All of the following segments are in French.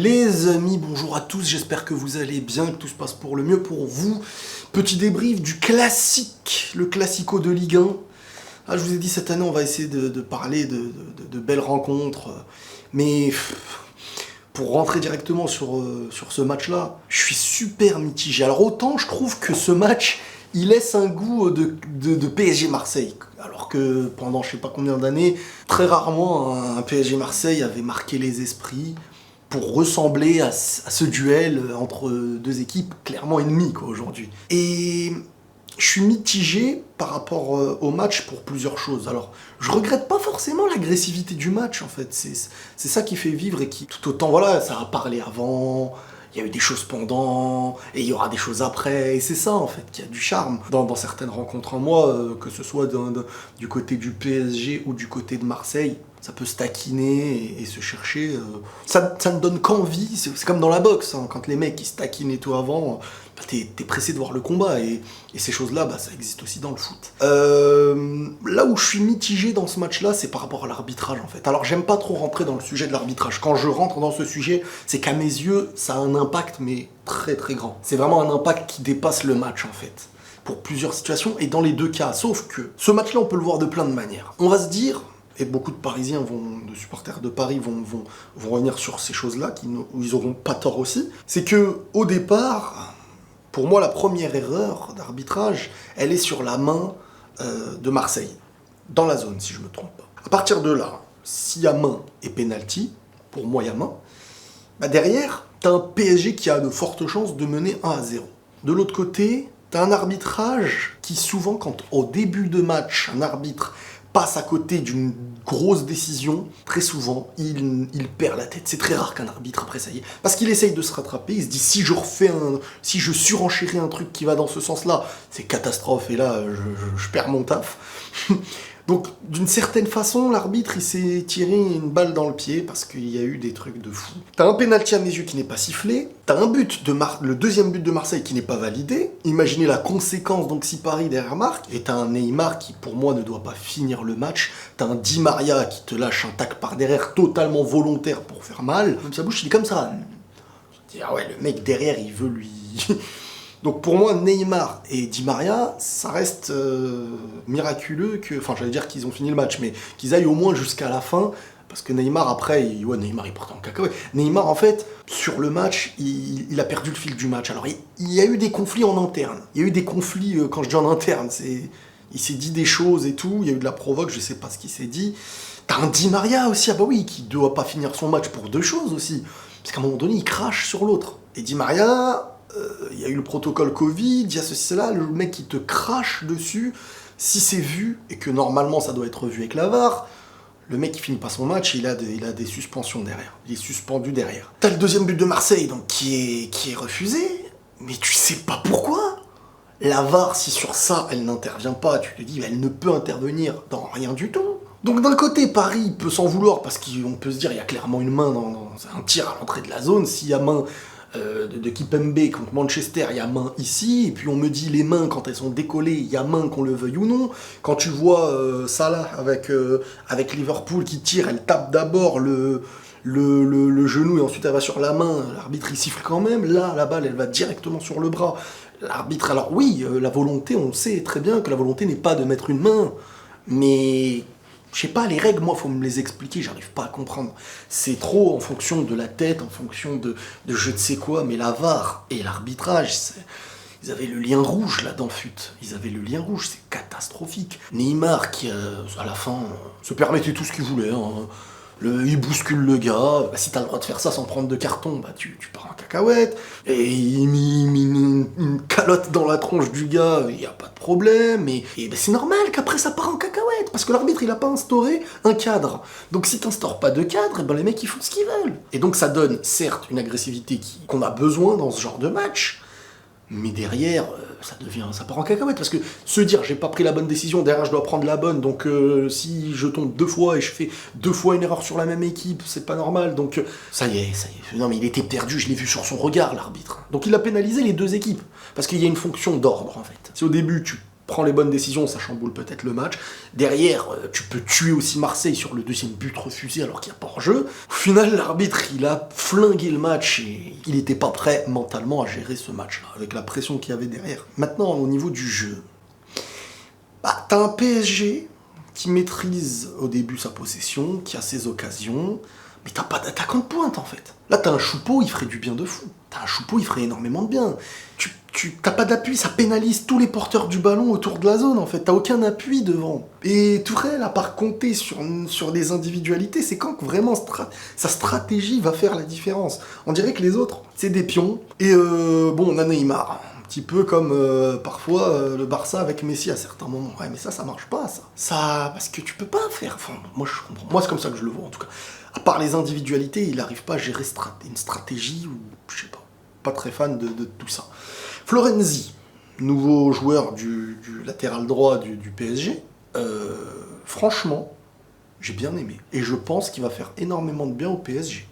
Les amis, bonjour à tous, j'espère que vous allez bien, que tout se passe pour le mieux pour vous. Petit débrief du classique, le classico de Ligue 1. Ah, je vous ai dit, cette année, on va essayer de parler de belles rencontres. Mais pour rentrer directement sur ce match-là, je suis super mitigé. Alors autant, je trouve que ce match, il laisse un goût de PSG Marseille. Alors que pendant je sais pas combien d'années, très rarement, un PSG Marseille avait marqué les esprits pour ressembler à ce duel entre deux équipes clairement ennemies aujourd'hui. Et je suis mitigé par rapport au match pour plusieurs choses. Alors, je regrette pas forcément l'agressivité du match en fait. C'est ça qui fait vivre et qui, tout autant, voilà, ça a parlé avant, il y a eu des choses pendant, et il y aura des choses après, et c'est ça en fait qui a du charme. Dans certaines rencontres en moi, que ce soit du côté du PSG ou du côté de Marseille, ça peut se taquiner et se chercher. Ça ne donne qu'envie, c'est comme dans la boxe, hein, quand les mecs ils se taquinent et tout avant, bah, t'es pressé de voir le combat, et ces choses-là, bah, ça existe aussi dans le foot. Là où je suis mitigé dans ce match-là, c'est par rapport à l'arbitrage en fait. Alors j'aime pas trop rentrer dans le sujet de l'arbitrage. Quand je rentre dans ce sujet, c'est qu'à mes yeux, ça a un impact, mais très très grand. C'est vraiment un impact qui dépasse le match en fait, pour plusieurs situations, et dans les deux cas. Sauf que ce match-là, on peut le voir de plein de manières. On va se dire, et beaucoup de Parisiens, de supporters de Paris vont revenir sur ces choses-là, où ils auront pas tort aussi, c'est que au départ, pour moi, la première erreur d'arbitrage, elle est sur la main de Marseille, dans la zone, si je me trompe pas. À partir de là, s'il y a main et penalty, pour moi il y a main, bah derrière, t'as un PSG qui a de fortes chances de mener 1-0. De l'autre côté, t'as un arbitrage qui souvent, quand au début de match, un arbitre passe à côté d'une grosse décision, très souvent, il perd la tête. C'est très rare qu'un arbitre, après ça y est, parce qu'il essaye de se rattraper, il se dit, si je surenchéris un truc qui va dans ce sens-là, c'est catastrophe, et là, je perds mon taf. Donc, d'une certaine façon, l'arbitre, il s'est tiré une balle dans le pied, parce qu'il y a eu des trucs de fou. T'as un pénalty à mes yeux qui n'est pas sifflé, t'as un but le deuxième but de Marseille qui n'est pas validé. Imaginez la conséquence, donc, si Paris derrière marque, et t'as un Neymar qui, pour moi, ne doit pas finir le match, t'as un Di Maria qui te lâche un tac par derrière, totalement volontaire pour faire mal. Même sa bouche, il est comme ça. Je dis, ah ouais, le mec derrière, il veut lui... Donc pour moi, Neymar et Di Maria, ça reste miraculeux enfin j'allais dire qu'ils ont fini le match, mais qu'ils aillent au moins jusqu'à la fin, parce que Neymar après, Neymar il part en cacahuète. Neymar en fait, sur le match, il a perdu le fil du match. Alors il y a eu des conflits en interne, il y a eu des conflits, quand je dis en interne, il s'est dit des choses et tout, il y a eu de la provoque, je sais pas ce qu'il s'est dit. T'as un Di Maria aussi, ah bah oui, qui doit pas finir son match pour deux choses aussi, parce qu'à un moment donné, il crache sur l'autre. Et Di Maria... il y a eu le protocole Covid, il y a ceci, cela, le mec qui te crache dessus, si c'est vu, et que normalement ça doit être vu avec la VAR, le mec qui finit pas son match, il a des suspensions derrière, il est suspendu derrière. T'as le deuxième but de Marseille, donc qui est refusé, mais tu sais pas pourquoi. La VAR, si sur ça elle n'intervient pas, tu te dis, elle ne peut intervenir dans rien du tout. Donc d'un côté, Paris peut s'en vouloir, parce qu'on peut se dire, il y a clairement une main dans un tir à l'entrée de la zone, s'il y a main... de Kipembe contre Manchester, il y a main ici, et puis on me dit les mains quand elles sont décollées, il y a main qu'on le veuille ou non. Quand tu vois Salah avec Liverpool qui tire, elle tape d'abord le genou et ensuite elle va sur la main, l'arbitre il siffle quand même, là la balle elle va directement sur le bras. L'arbitre, alors oui, la volonté, on sait très bien que la volonté n'est pas de mettre une main, mais... Je sais pas, les règles, moi, faut me les expliquer, j'arrive pas à comprendre. C'est trop en fonction de la tête, en fonction de je ne sais quoi, mais la VAR et l'arbitrage, ils avaient le lien rouge, là, dans le fut. Ils avaient le lien rouge, c'est catastrophique. Neymar, qui, à la fin, se permettait tout ce qu'il voulait, hein. Il bouscule le gars, bah, si t'as le droit de faire ça sans prendre de carton, bah tu pars en cacahuète, et il met une calotte dans la tronche du gars, il y a pas de problème, et bah, c'est normal qu'après ça part en cacahuète, parce que l'arbitre il a pas instauré un cadre. Donc si t'instaures pas de cadre, bah, les mecs ils font ce qu'ils veulent. Et donc ça donne certes une agressivité qu'on a besoin dans ce genre de match, mais derrière, ça part en cacahuète, parce que se dire j'ai pas pris la bonne décision, derrière je dois prendre la bonne, donc si je tombe deux fois et je fais deux fois une erreur sur la même équipe, c'est pas normal, donc ça y est, non mais il était perdu, je l'ai vu sur son regard l'arbitre. Donc il a pénalisé les deux équipes, parce qu'il y a une fonction d'ordre en fait. Si au début tu prends les bonnes décisions, ça chamboule peut-être le match. Derrière, tu peux tuer aussi Marseille sur le deuxième but refusé alors qu'il n'y a pas hors-jeu. Au final, l'arbitre, il a flingué le match et il n'était pas prêt mentalement à gérer ce match-là, avec la pression qu'il y avait derrière. Maintenant, au niveau du jeu, t'as un PSG qui maîtrise au début sa possession, qui a ses occasions, mais t'as pas d'attaquant de pointe en fait. Là, t'as un Choupeau, il ferait du bien de fou. T'as un Choupeau, il ferait énormément de bien. T'as pas d'appui, ça pénalise tous les porteurs du ballon autour de la zone en fait. T'as aucun appui devant. Et Tourelle, à part compter sur des individualités, c'est quand vraiment sa stratégie va faire la différence. On dirait que les autres, c'est des pions. Et bon, on a Neymar. Un petit peu comme parfois le Barça avec Messi à certains moments. Ouais, mais ça marche pas, ça. Parce que tu peux pas faire. Enfin, moi, je comprends. Moi, c'est comme ça que je le vois, en tout cas. À part les individualités, il n'arrive pas à gérer une stratégie ou, je sais pas très fan de tout ça. Florenzi, nouveau joueur du latéral droit du PSG. Franchement, j'ai bien aimé. Et je pense qu'il va faire énormément de bien au PSG.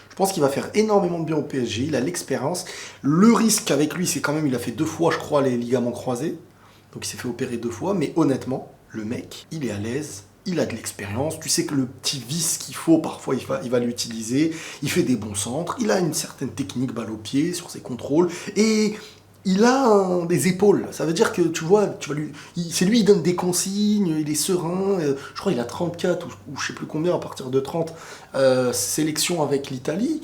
Je pense qu'il va faire énormément de bien au PSG, il a l'expérience. Le risque avec lui, c'est quand même, il a fait 2 fois, je crois, les ligaments croisés. Donc il s'est fait opérer 2 fois, mais honnêtement, le mec, il est à l'aise, il a de l'expérience. Tu sais que le petit vice qu'il faut, parfois, il va l'utiliser. Il fait des bons centres, il a une certaine technique balle au pied sur ses contrôles. Et il a des épaules. Ça veut dire que, tu vois, c'est lui, il donne des consignes, il est serein. Je crois qu'il a 34 ou je sais plus combien, à partir de 30 sélections avec l'Italie.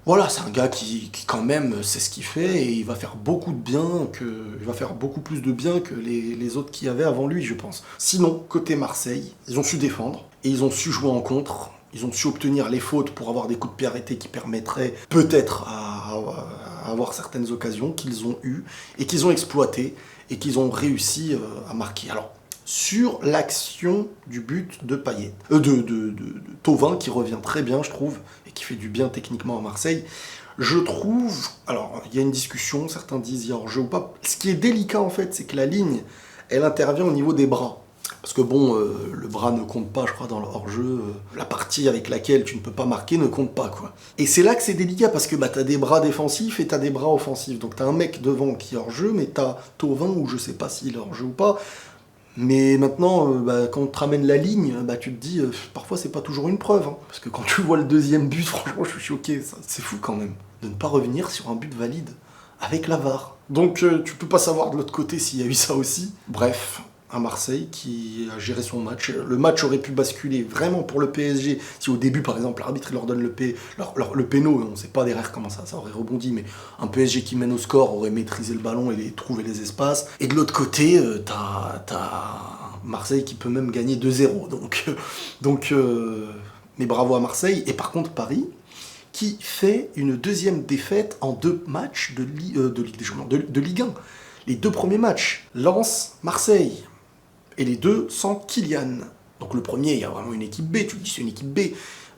Voilà, c'est un gars qui quand même sait ce qu'il fait et il va faire beaucoup de bien, il va faire beaucoup plus de bien que les autres qui avaient avant lui, je pense. Sinon, côté Marseille, ils ont su défendre et ils ont su jouer en contre. Ils ont su obtenir les fautes pour avoir des coups de pied arrêtés qui permettraient peut-être à avoir certaines occasions qu'ils ont eues et qu'ils ont exploitées et qu'ils ont réussi à marquer. Alors, sur l'action du but de Payet, de Thauvin, qui revient très bien, je trouve, et qui fait du bien techniquement à Marseille, je trouve... Alors, il y a une discussion, certains disent il y a hors-jeu ou pas. Ce qui est délicat, en fait, c'est que la ligne, elle intervient au niveau des bras. Parce que bon, le bras ne compte pas, je crois, dans le hors-jeu. La partie avec laquelle tu ne peux pas marquer ne compte pas, quoi. Et c'est là que c'est délicat, parce que t'as des bras défensifs et t'as des bras offensifs. Donc t'as un mec devant qui est hors-jeu, mais t'as Thauvin, ou je sais pas s'il est hors-jeu ou pas. Mais maintenant, quand on te ramène la ligne, tu te dis, parfois c'est pas toujours une preuve. Hein. Parce que quand tu vois le deuxième but, franchement, je suis choqué. C'est fou quand même, de ne pas revenir sur un but valide avec la VAR. Donc tu peux pas savoir de l'autre côté s'il y a eu ça aussi. Bref, à Marseille qui a géré son match. Le match aurait pu basculer vraiment pour le PSG si au début, par exemple, l'arbitre leur donne le péno, on ne sait pas derrière comment ça aurait rebondi, mais un PSG qui mène au score aurait maîtrisé le ballon et trouvé les espaces. Et de l'autre côté, t'as Marseille qui peut même gagner 2-0. Donc, mais bravo à Marseille. Et par contre, Paris, qui fait une deuxième défaite en 2 matchs de Ligue des Champions, de Ligue 1. Les 2 premiers matchs, Lens, Marseille. Et les 2 sans Kylian. Donc le premier, il y a vraiment une équipe B, tu te dis c'est une équipe B.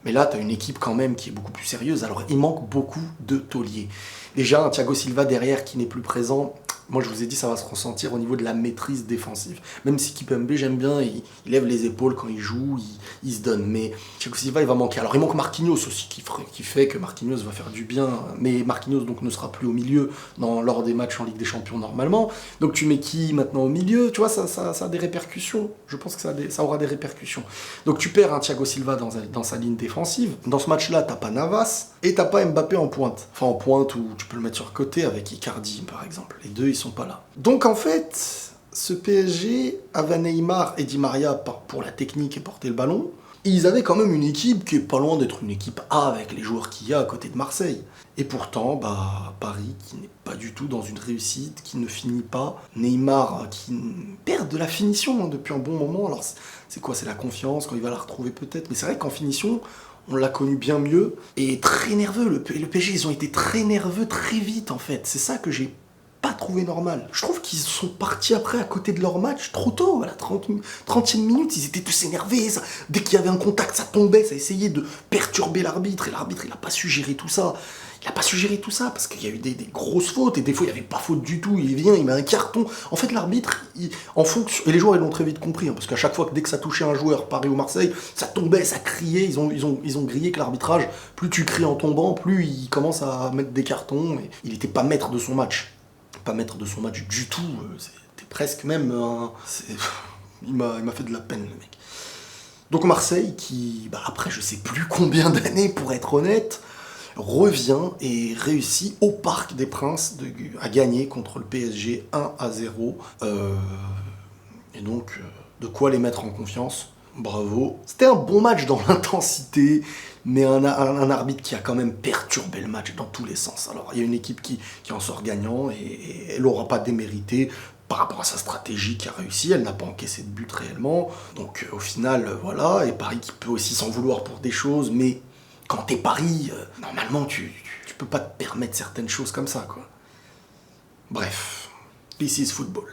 Mais là, tu as une équipe quand même qui est beaucoup plus sérieuse. Alors il manque beaucoup de tauliers. Déjà, un Thiago Silva derrière qui n'est plus présent. Moi, je vous ai dit, ça va se ressentir au niveau de la maîtrise défensive. Même si Kipembe, j'aime bien, il lève les épaules quand il joue, il se donne. Mais Thiago Silva, il va manquer. Alors, il manque Marquinhos aussi, qui fait que Marquinhos va faire du bien. Mais Marquinhos, donc, ne sera plus au milieu lors des matchs en Ligue des Champions, normalement. Donc, tu mets qui, maintenant, au milieu? Tu vois, ça a des répercussions. Je pense que ça aura des répercussions. Donc, tu perds un Thiago Silva dans sa ligne défensive. Dans ce match-là, t'as pas Navas et t'as pas Mbappé en pointe. Enfin, en pointe, où tu peux le mettre sur le côté avec Icardi, par exemple. Les deux, ils sont pas là. Donc en fait, ce PSG avait Neymar et Di Maria pour la technique et porter le ballon. Et ils avaient quand même une équipe qui est pas loin d'être une équipe A avec les joueurs qu'il y a à côté de Marseille. Et pourtant, Paris qui n'est pas du tout dans une réussite, qui ne finit pas. Neymar qui perd de la finition depuis un bon moment. Alors c'est quoi? C'est la confiance, quand il va la retrouver peut-être. Mais c'est vrai qu'en finition, on l'a connu bien mieux. Et très nerveux. Le PSG, ils ont été très nerveux très vite en fait. C'est ça que j'ai pas trouvé normal. Je trouve qu'ils sont partis après à côté de leur match trop tôt, à la 30e minute, ils étaient tous énervés, dès qu'il y avait un contact, ça tombait, ça essayait de perturber l'arbitre, et l'arbitre, il a pas su gérer tout ça. Il a pas su gérer tout ça, parce qu'il y a eu des grosses fautes, et des fois, il n'y avait pas faute du tout, il vient, il met un carton. En fait, l'arbitre, en fonction... Et les joueurs, ils l'ont très vite compris, hein, parce qu'à chaque fois, dès que ça touchait un joueur, Paris ou Marseille, ça tombait, ça criait, ils ont grillé que l'arbitrage, plus tu cries en tombant, plus il commence à mettre des cartons, et il n'était pas maître de son match. Pas maître de son match du tout, c'était presque même il m'a fait de la peine, le mec. Donc Marseille, qui, après je sais plus combien d'années pour être honnête, revient et réussit au Parc des Princes à gagner contre le PSG 1-0. Et donc, de quoi les mettre en confiance. Bravo. C'était un bon match dans l'intensité, mais un arbitre qui a quand même perturbé le match dans tous les sens. Alors, il y a une équipe qui en sort gagnant et elle n'aura pas démérité par rapport à sa stratégie qui a réussi. Elle n'a pas encaissé de but réellement. Donc, au final, voilà. Et Paris qui peut aussi s'en vouloir pour des choses, mais quand t'es Paris, normalement, tu peux pas te permettre certaines choses comme ça, quoi. Bref, this is football.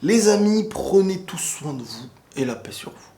Les amis, prenez tous soin de vous et la paix sur vous.